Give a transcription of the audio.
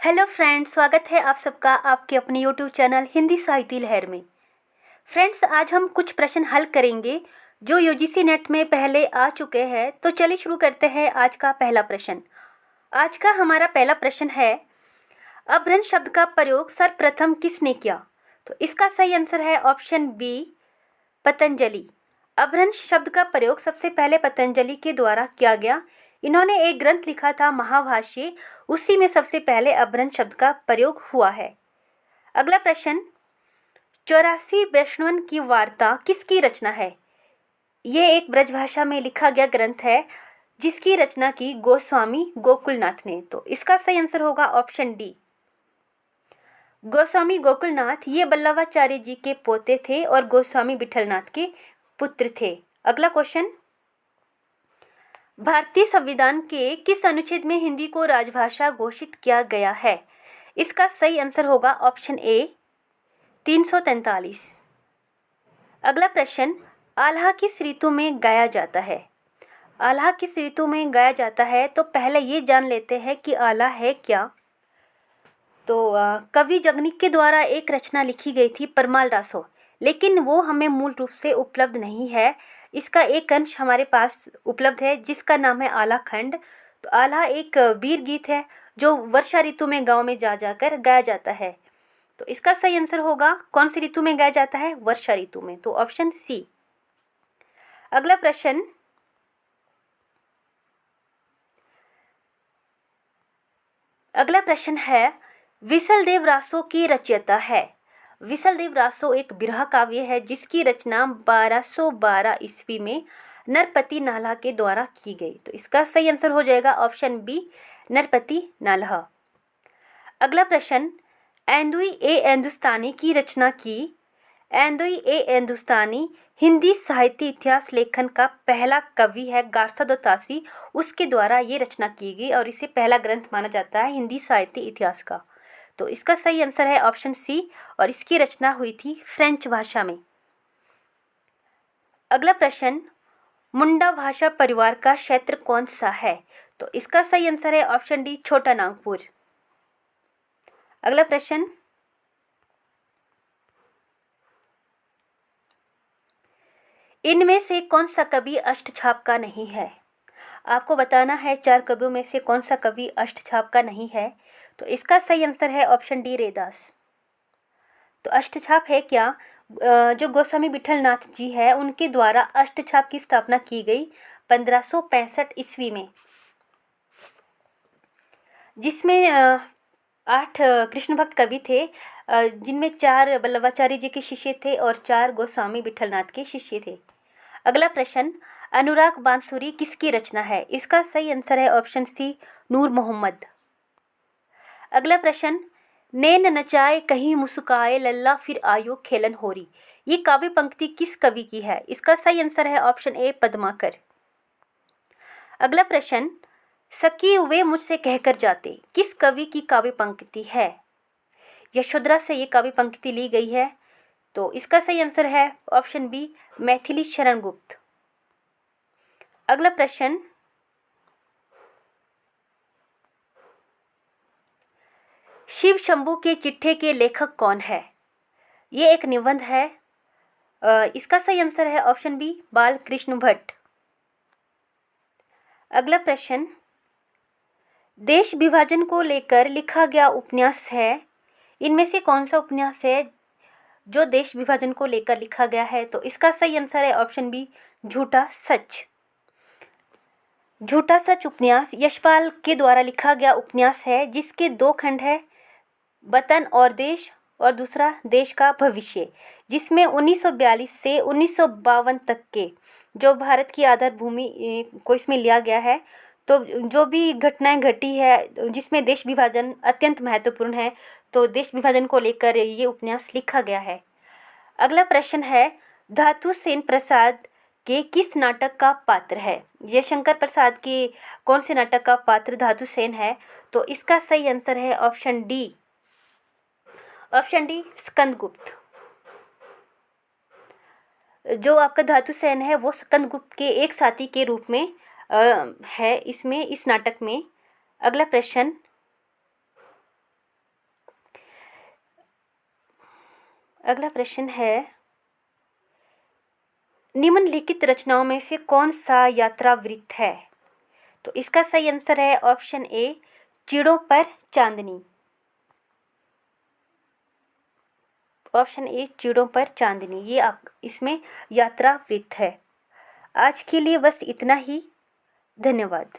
Hello friends, स्वागत है आप सबका आपके अपने यूट्यूब चैनल हिंदी साहित्य लहर में। फ्रेंड्स, आज हम कुछ प्रश्न हल करेंगे जो यूजीसी नेट में पहले आ चुके हैं। तो चलिए शुरू करते हैं आज का पहला प्रश्न। आज का हमारा पहला प्रश्न है, अभ्रंश शब्द का प्रयोग सर्वप्रथम किसने किया? तो इसका सही आंसर है ऑप्शन बी, पतंजलि। अभ्रंश शब्द का प्रयोग सबसे पहले पतंजलि के द्वारा किया गया। इन्होंने एक ग्रंथ लिखा था महाभाष्य, उसी में सबसे पहले अभ्रंश शब्द का प्रयोग हुआ है। अगला प्रश्न, 84 वैष्णवन की वार्ता किसकी रचना है? ये एक ब्रजभाषा में लिखा गया ग्रंथ है जिसकी रचना की गोस्वामी गोकुलनाथ ने। तो इसका सही आंसर होगा ऑप्शन डी, गोस्वामी गोकुलनाथ। ये बल्लवाचार्य जी के पोते थे और गोस्वामी विठलनाथ के पुत्र थे। अगला क्वेश्चन, भारतीय संविधान के किस अनुच्छेद में हिंदी को राजभाषा घोषित किया गया है? इसका सही आंसर होगा ऑप्शन ए, 343। अगला प्रश्न, आल्हा किस ऋतु में गाया जाता है? आल्हा किस ऋतु में गाया जाता है? तो पहले ये जान लेते हैं कि आल्हा है क्या। तो कवि जगनिक के द्वारा एक रचना लिखी गई थी परमाल रासो, लेकिन वो हमें मूल रूप से उपलब्ध नहीं है। इसका एक अंश हमारे पास उपलब्ध है जिसका नाम है आल्हा खंड। तो आल्हा एक वीर गीत है जो वर्षा ऋतु में गांव में जा जाकर गाया जाता है। तो इसका सही आंसर होगा, कौन सी ऋतु में गाया जाता है? वर्षा ऋतु में। तो ऑप्शन सी। अगला प्रश्न, है, विसलदेव रासो की रचयिता है। विसलदेव रासो एक बिरहा काव्य है जिसकी रचना 1212 ईस्वी में नरपति नाल्हा के द्वारा की गई। तो इसका सही आंसर हो जाएगा ऑप्शन बी, नरपति नाल्हा। अगला प्रश्न, एंदुई ए हिंदुस्तानी की रचना की। एंदुई ए हिंदुस्तानी हिंदी साहित्य इतिहास लेखन का पहला कवि है गारसा तासी। उसके द्वारा ये रचना की गई और इसे पहला ग्रंथ माना जाता है हिंदी साहित्य इतिहास का। तो इसका सही आंसर है ऑप्शन सी और इसकी रचना हुई थी फ्रेंच भाषा में। अगला प्रश्न, मुंडा भाषा परिवार का क्षेत्र कौन सा है? तो इसका सही आंसर है ऑप्शन डी, छोटा नागपुर। अगला प्रश्न, इनमें से कौन सा कवि अष्टछाप का नहीं है? आपको बताना है 4 कवियों में से कौन सा कवि अष्टछाप का नहीं है। तो इसका सही आंसर है ऑप्शन डी, रैदास। तो अष्टछाप है क्या? जो गोस्वामी विठलनाथ जी है उनके द्वारा अष्टछाप की स्थापना की गई 1565 ईस्वी में, जिसमें 8 कृष्ण भक्त कवि थे, जिनमें 4 बल्लवाचार्य जी के शिष्य थे और 4 गोस्वामी विठलनाथ के शिष्य थे। अगला प्रश्न, अनुराग बांसुरी किसकी रचना है? इसका सही आंसर है ऑप्शन सी, नूर मोहम्मद। अगला प्रश्न, नैन नचाए कहीं मुस्काए लल्ला फिर आयो खेलन होरी। ये काव्य पंक्ति किस कवि की है? इसका सही आंसर है ऑप्शन ए, पद्माकर। अगला प्रश्न, सखी वे मुझसे कहकर जाते किस कवि की काव्य पंक्ति है? यशोधरा से ये काव्य पंक्ति ली गई है। तो इसका सही आंसर है ऑप्शन बी, मैथिली शरण गुप्त। अगला प्रश्न, शिव शंभू के चिट्ठे के लेखक कौन है? ये एक निबंध है। इसका सही आंसर है ऑप्शन बी, बालकृष्ण भट्ट। अगला प्रश्न, देश विभाजन को लेकर लिखा गया उपन्यास है। इनमें से कौन सा उपन्यास है जो देश विभाजन को लेकर लिखा गया है? तो इसका सही आंसर है ऑप्शन बी, झूठा सच। झूठा सच उपन्यास यशपाल के द्वारा लिखा गया उपन्यास है जिसके 2 खंड है, वतन और देश और दूसरा देश का भविष्य, जिसमें 1942 से 1952 तक के जो भारत की आधार भूमि को इसमें लिया गया है। तो जो भी घटनाएं घटी है जिसमें देश विभाजन अत्यंत महत्वपूर्ण है, तो देश विभाजन को लेकर ये उपन्यास लिखा गया है। अगला प्रश्न है, धातु सेन प्रसाद के किस नाटक का पात्र है? जयशंकर प्रसाद के कौन से नाटक का पात्र धातु सेन है? तो इसका सही आंसर है ऑप्शन डी, स्कंदगुप्त। जो आपका धातु सेन है वो स्कंदगुप्त के एक साथी के रूप में है इसमें, इस नाटक में। अगला प्रश्न, अगला प्रश्न है, निम्नलिखित रचनाओं में से कौन सा यात्रा वृत्त है? तो इसका सही आंसर है ऑप्शन ए, चिड़ों पर चांदनी। ऑप्शन ए, चिड़ों पर चांदनी, ये आप इसमें यात्रा वृत्त है। आज के लिए बस इतना ही। धन्यवाद।